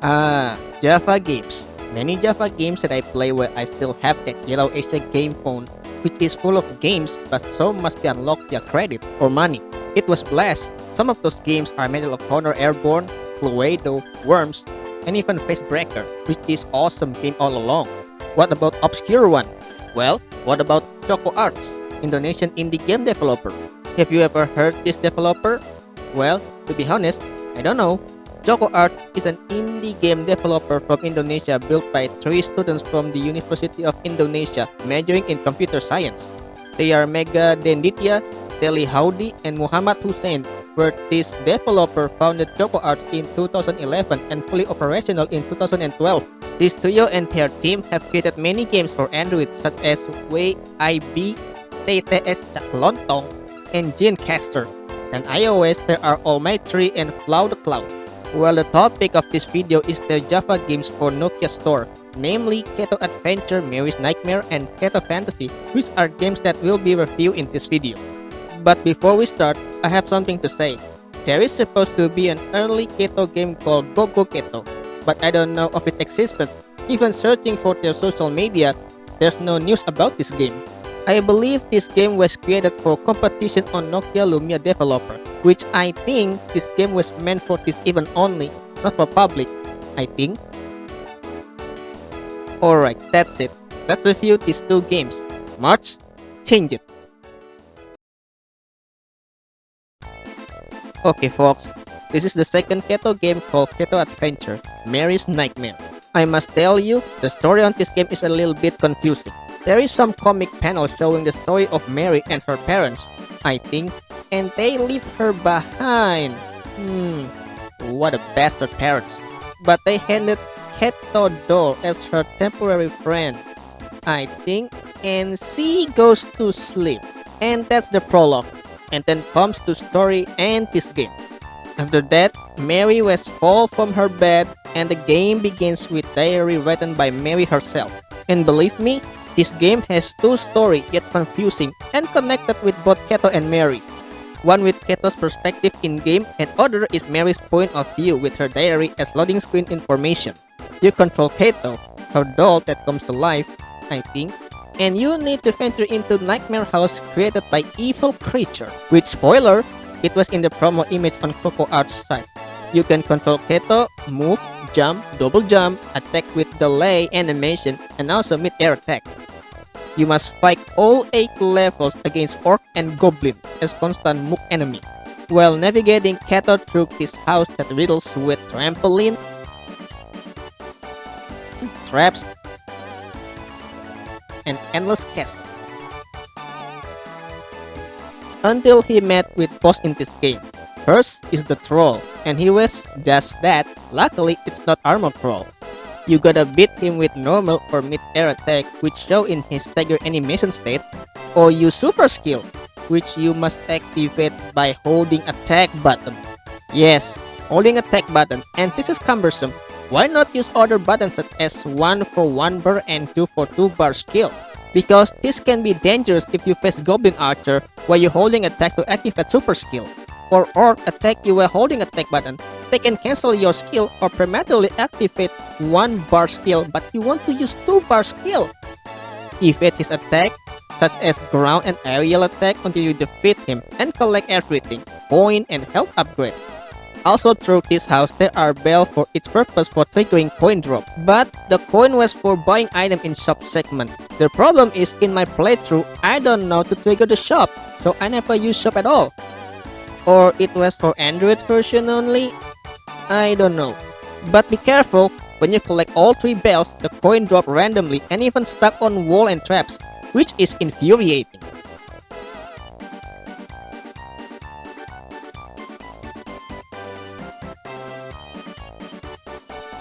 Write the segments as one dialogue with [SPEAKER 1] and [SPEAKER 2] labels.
[SPEAKER 1] Java games. Many Java games that I play where I still have that yellow Asia game phone, which is full of games, but some must be unlocked via credit or money. It was blessed. Some of those games are Medal of Honor Airborne, Cluedo, Worms, and even Facebreaker, which is awesome game all along. What about obscure one? Well, what about Chocoarts, Indonesian indie game developer? Have you ever heard this developer? Well, to be honest, I don't know. Chocoarts is an indie game developer from Indonesia built by 3 students from the University of Indonesia majoring in computer science. They are Mega Denditya, Sely Haudi, and Muhammad Husein, where this developer founded Chocoarts in 2011 and fully operational in 2012. This trio and their team have created many games for Android such as WIB, TTS Cak Lontong, and Djinn Caster. And iOS there are Almightree and Flow the Cloud. Well, the topic of this video is the Java games for Nokia Store, namely Keto Adventure, Mary's Nightmare, and Keto Fantasy, which are games that will be reviewed in this video. But before we start, I have something to say. There is supposed to be an early Keto game called Go Go Keto, but I don't know of its existence. Even searching for their social media, there's no news about this game. I believe this game was created for competition on Nokia Lumia developer, which I think this game was meant for this event only, not for public, I think. Alright, that's it. Let's review these two games. March, change it. Okay folks, this is the second Keto game called Keto Adventure, Mary's Nightmare. I must tell you, the story on this game is a little bit confusing. There is some comic panel showing the story of Mary and her parents, I think, and they leave her behind. What a bastard parents. But they handed Keto doll as her temporary friend, I think, and she goes to sleep. And that's the prologue. And then comes the story and this game. After that, Mary was fall from her bed and the game begins with diary written by Mary herself. And believe me, this game has two stories yet confusing and connected with both Keto and Mary. One with Keto's perspective in-game and other is Mary's point of view with her diary as loading screen information. You control Keto, her doll that comes to life, I think, and you need to venture into nightmare house created by evil creature. Which spoiler, it was in the promo image on Chocoarts site. You can control Keto, move, jump, double jump, attack with delay animation, and also mid-air attack. You must fight all 8 levels against Orc and Goblin as constant mook enemy, while navigating Keto through this house that riddles with trampoline, traps, and endless castle. Until he met with boss in this game. First is the troll, and he was just that. Luckily, it's not armor troll. You gotta beat him with normal or mid-air attack, which show in his stagger animation state, or use super skill, which you must activate by holding attack button. Yes, holding attack button, and this is cumbersome. Why not use other buttons such as 1 for 1 bar and 2 for 2 bar skill? Because this can be dangerous if you face Goblin Archer while you're holding attack to activate super skill. Or Orc attack you while holding attack button. They can cancel your skill or prematurely activate 1 bar skill but you want to use 2 bar skill. Evade his attack, such as ground and aerial attack until you defeat him and collect everything, coin and health upgrade. Also through this house there are bells for its purpose for triggering coin drop, but the coin was for buying item in shop segment. The problem is in my playthrough I don't know to trigger the shop, so I never use shop at all. Or it was for Android version only? I don't know. But be careful, when you collect all 3 bells, the coin drop randomly and even stuck on wall and traps, which is infuriating.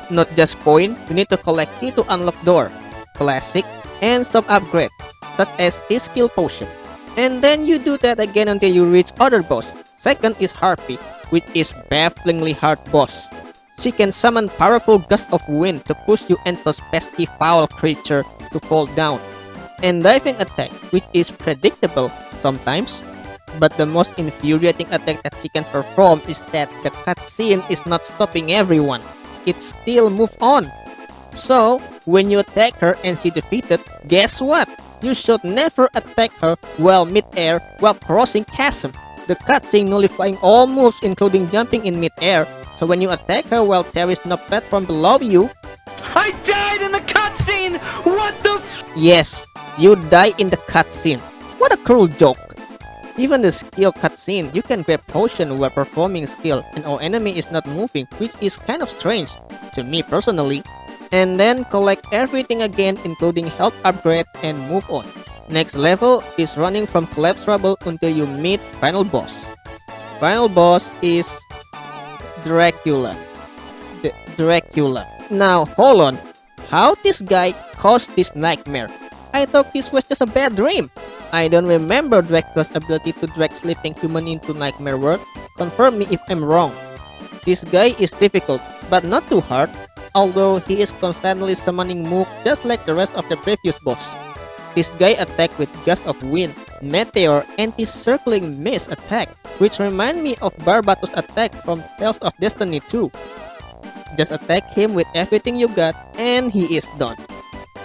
[SPEAKER 1] Not just coin, you need to collect key to unlock door, classic, and some upgrade, such as this skill potion. And then you do that again until you reach other boss. Second is Harpy, which is bafflingly hard boss. She can summon powerful gusts of wind to push you and those pesky foul creature to fall down. And diving attack, which is predictable sometimes, but the most infuriating attack that she can perform is that the cutscene is not stopping everyone. it still moves on. So, when you attack her and she defeated, guess what? You should never attack her while mid-air while crossing chasm. The cutscene nullifying all moves including jumping in mid-air, so when you attack her while there is no platform below you,
[SPEAKER 2] I died in the cutscene! What the
[SPEAKER 1] yes, you die in the cutscene. What a cruel joke. Even the skill cutscene, you can grab potion while performing skill and our enemy is not moving, which is kind of strange, to me personally. And then collect everything again including health upgrade and move on. Next level is running from collapse rubble until you meet final boss. Final boss is Dracula. Dracula. Now hold on, how this guy caused this nightmare? I thought this was just a bad dream. I don't remember Dracula's ability to drag sleeping human into nightmare world. Confirm me if I'm wrong. This guy is difficult, but not too hard, although he is constantly summoning Mook just like the rest of the previous boss. This guy attacked with Gust of Wind, Meteor, and his Circling Mist attack, which remind me of Barbatos' attack from Tales of Destiny 2. Just attack him with everything you got and he is done.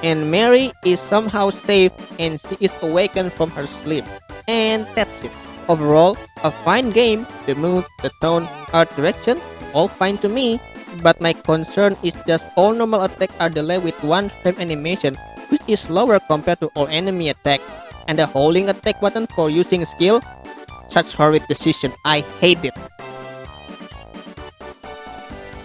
[SPEAKER 1] And Mary is somehow safe and she is awakened from her sleep. And that's it. Overall, a fine game, the mood, the tone, art direction, all fine to me. But my concern is just all normal attacks are delayed with one frame animation, which is slower compared to all enemy attack. And the holding attack button for using skill, such horrid decision, I hate it.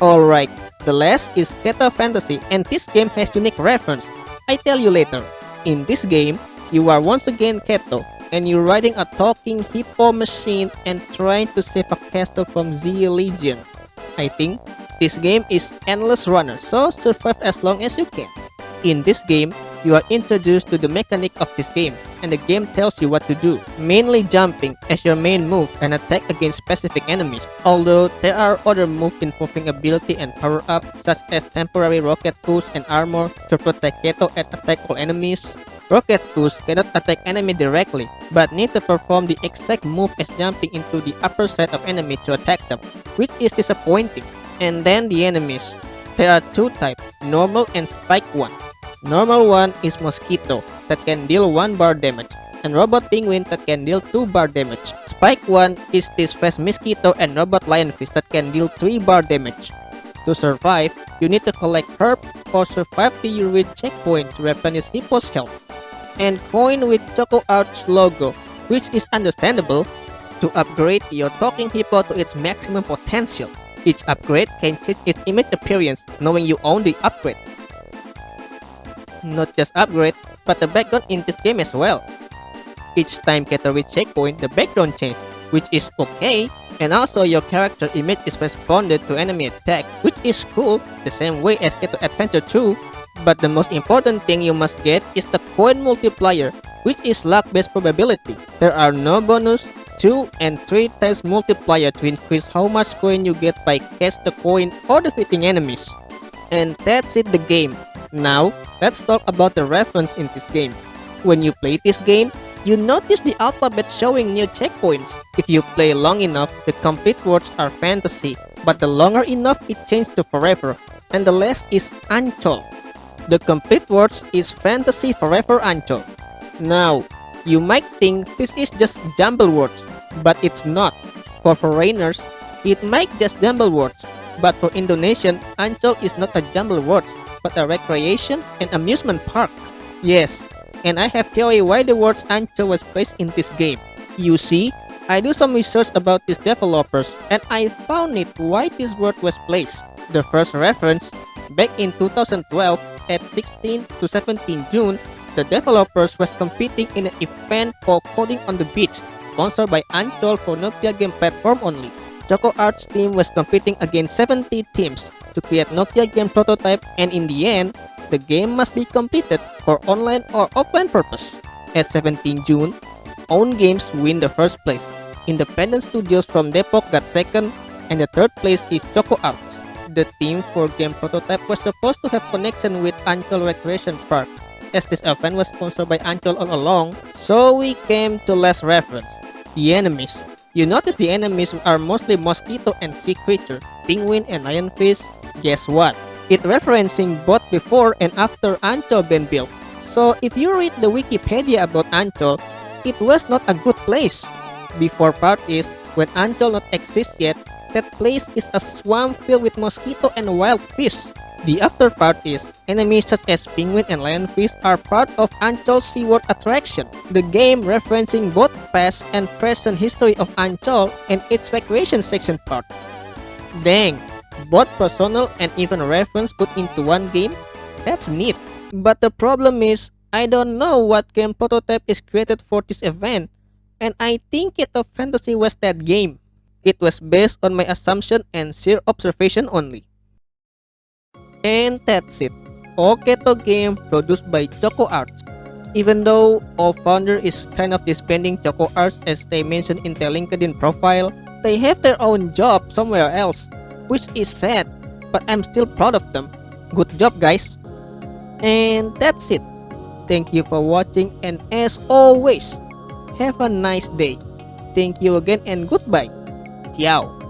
[SPEAKER 1] Alright, the last is Keto Fantasy and this game has unique reference. I tell you later. In this game, you are once again Keto and you're riding a talking hippo machine and trying to save a castle from the Legion. I think this game is endless runner, so survive as long as you can. In this game, you are introduced to the mechanic of this game, and the game tells you what to do, mainly jumping as your main move and attack against specific enemies, although there are other moves involving ability and power-up, such as temporary rocket boost and armor to protect Keto and attack all enemies. Rocket boost cannot attack enemy directly, but need to perform the exact move as jumping into the upper side of enemy to attack them, which is disappointing. And then the enemies. There are two types, normal and spike one. Normal one is Mosquito that can deal 1 bar damage, and Robot Penguin that can deal 2 bar damage. Spike one is this Fast Mosquito and Robot Lionfish that can deal 3 bar damage. To survive, you need to collect herb or survive till you reach checkpoint to replenish Hippo's health. And coin with Chocoarts logo, which is understandable, to upgrade your talking hippo to its maximum potential. Each upgrade can change its image appearance, knowing you own the upgrade. Not just upgrade, but the background in this game as well. Each time Keto reach checkpoint, the background change, which is okay, and also your character image is responded to enemy attack, which is cool, the same way as Keto Adventure 2. But the most important thing you must get is the coin multiplier, which is luck-based probability. There are no bonus, 2 and 3 times multiplier to increase how much coin you get by catch the coin or defeating enemies. And that's it, the game. Now, let's talk about the reference in this game. When you play this game, you notice the alphabet showing new checkpoints. If you play long enough, the complete words are fantasy, but the longer enough it changes to forever, and the last is Ancol. The complete words is fantasy forever Ancol. Now, you might think this is just jumble words, but it's not. For foreigners, it might just jumble words, but for Indonesian, Ancol is not a jumble words, but a recreation and amusement park. Yes, and I have theory why the word Ancol was placed in this game. You see, I do some research about these developers and I found it why this word was placed. The first reference, back in 2012 at 16 to 17 June, the developers was competing in an event called Coding on the Beach, sponsored by Ancol for Nokia game platform only. Chocoarts team was competing against 70 teams to create Nokia game prototype, and in the end, the game must be completed for online or offline purpose. At 17 June, Own Games win the first place. Independent studios from Depok got second, and the third place is Chocoarts. The team for game prototype was supposed to have connection with Ancol Recreation Park, as this event was sponsored by Ancol all along, so we came to last reference, the enemies. You notice the enemies are mostly mosquito and sea creature, penguin and lionfish. Guess what? It referencing both before and after Ancol been built. So if you read the Wikipedia about Ancol, it was not a good place. Before part is, when Ancol not exist yet, that place is a swamp filled with mosquito and wild fish. The after part is, enemies such as penguin and lionfish are part of Ancol's SeaWorld attraction. The game referencing both past and present history of Ancol and its recreation section part. Dang, both personal and even reference put into one game? That's neat. But the problem is, I don't know what game prototype is created for this event, and I think Keto Fantasy was that game. It was based on my assumption and sheer observation only. And that's it. All Keto game produced by Chocoarts. Even though all founder is kind of disbanding Chocoarts as they mentioned in their LinkedIn profile, they have their own job somewhere else, which is sad, but I'm still proud of them. Good job, guys. And that's it. Thank you for watching, and as always, have a nice day. Thank you again and goodbye. Ciao.